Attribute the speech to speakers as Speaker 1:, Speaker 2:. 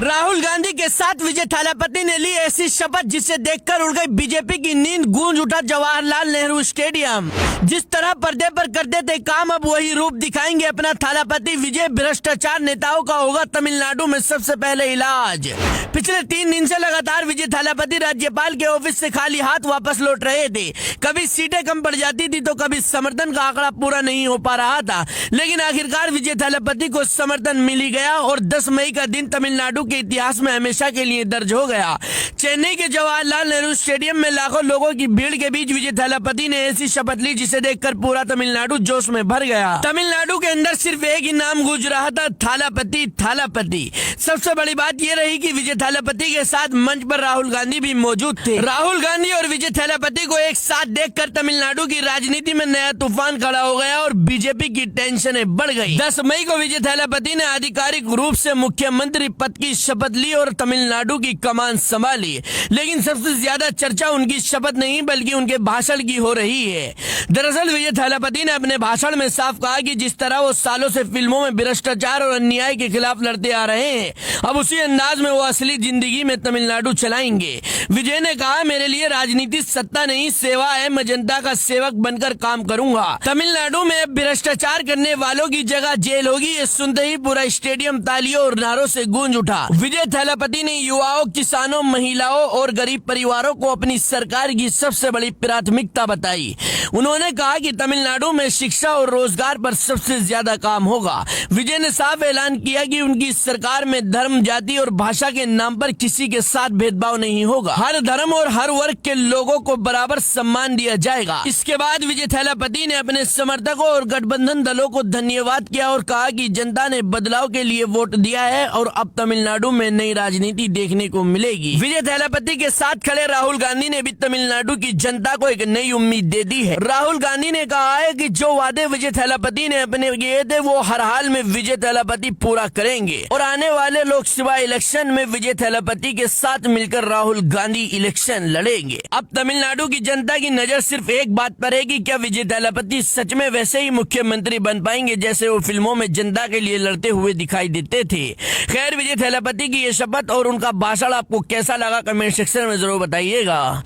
Speaker 1: राहुल गांधी के साथ विजय थालापति ने ली ऐसी शपथ जिसे देखकर उड़ गई बीजेपी की नींद, गूंज उठा जवाहरलाल नेहरू स्टेडियम। जिस तरह पर्दे पर करते थे काम, अब वही रूप दिखाएंगे अपना थालापति विजय। भ्रष्टाचार नेताओं का होगा तमिलनाडु में सबसे पहले इलाज। पिछले 3 दिन से लगातार विजय थालापति राज्यपाल के ऑफिस से खाली हाथ वापस लौट रहे थे। कभी सीटें कम पड़ जाती थी तो कभी समर्थन का आंकड़ा पूरा नहीं हो पा रहा था, लेकिन आखिरकार विजय थालापति को समर्थन मिल ही गया और 10 मई का दिन तमिलनाडु के इतिहास में हमेशा के लिए दर्ज हो गया। चेन्नई के जवाहरलाल नेहरू स्टेडियम में लाखों लोगों की भीड़ के बीच विजय थालापति ने ऐसी शपथ ली जिसे देखकर पूरा तमिलनाडु जोश में भर गया। तमिलनाडु के अंदर सिर्फ एक ही नाम गूंज रहा था, थालापति थालापति। सबसे बड़ी बात यह रही कि विजय थालापति के साथ मंच पर राहुल गांधी भी मौजूद थे। राहुल गांधी और विजय थालापति को एक साथ देखकर तमिलनाडु की राजनीति में नया तूफान खड़ा हो गया और बीजेपी की टेंशनें बढ़ गई। 10 मई को विजय थालापति ने आधिकारिक रूप से मुख्यमंत्री पद की शपथ ली और तमिलनाडु की कमान संभाली। लेकिन सबसे ज्यादा चर्चा उनकी शपथ नहीं बल्कि उनके भाषण की हो रही है। दरअसल विजय थालापति ने अपने भाषण में साफ कहा कि जिस तरह वो सालों से फिल्मों में भ्रष्टाचार और अन्याय के खिलाफ लड़ते आ रहे हैं, अब उसी अंदाज में वो असली जिंदगी में तमिलनाडु चलाएंगे। विजय ने कहा, मेरे लिए राजनीति सत्ता नहीं सेवा है, मैं जनता का सेवक बनकर काम करूंगा। तमिलनाडु में भ्रष्टाचार करने वालों की जगह जेल होगी। ये सुनते ही पूरा स्टेडियम तालियों और नारों से गूंज उठा। विजय थालापति ने युवाओं, किसानों, महिलाओं और गरीब परिवारों को अपनी सरकार की सबसे बड़ी प्राथमिकता बताई। उन्होंने कहा कि तमिलनाडु में शिक्षा और रोजगार पर सबसे ज्यादा काम होगा। विजय ने साफ ऐलान किया कि उनकी सरकार में धर्म, जाति और भाषा के नाम पर किसी के साथ भेदभाव नहीं होगा। हर धर्म और हर वर्ग के लोगों को बराबर सम्मान दिया जाएगा। इसके बाद विजय थालापति ने अपने समर्थकों और गठबंधन दलों को धन्यवाद किया और कहा कि जनता ने बदलाव के लिए वोट दिया है और अब तमिलनाडु में नई राजनीति देखने को मिलेगी। विजय थालापति के साथ खड़े राहुल गांधी ने भी तमिलनाडु की जनता को एक नई उम्मीद दे दी है। राहुल गांधी ने कहा है कि जो वादे विजय थालापति ने अपने किए थे वो हर हाल में विजय थालापति पूरा करेंगे और आने वाले लोकसभा इलेक्शन में विजय थालापति के साथ मिलकर राहुल गांधी इलेक्शन लड़ेंगे। अब तमिलनाडु की जनता की नजर सिर्फ एक बात पर है कि क्या विजय थालापति सच में वैसे ही मुख्यमंत्री बन पाएंगे जैसे वो फिल्मों में जनता के लिए लड़ते हुए दिखाई देते थे। खैर, विजय थालापति की ये शपथ और उनका भाषण आपको कैसा लगा कमेंट सेक्शन में जरूर बताइएगा।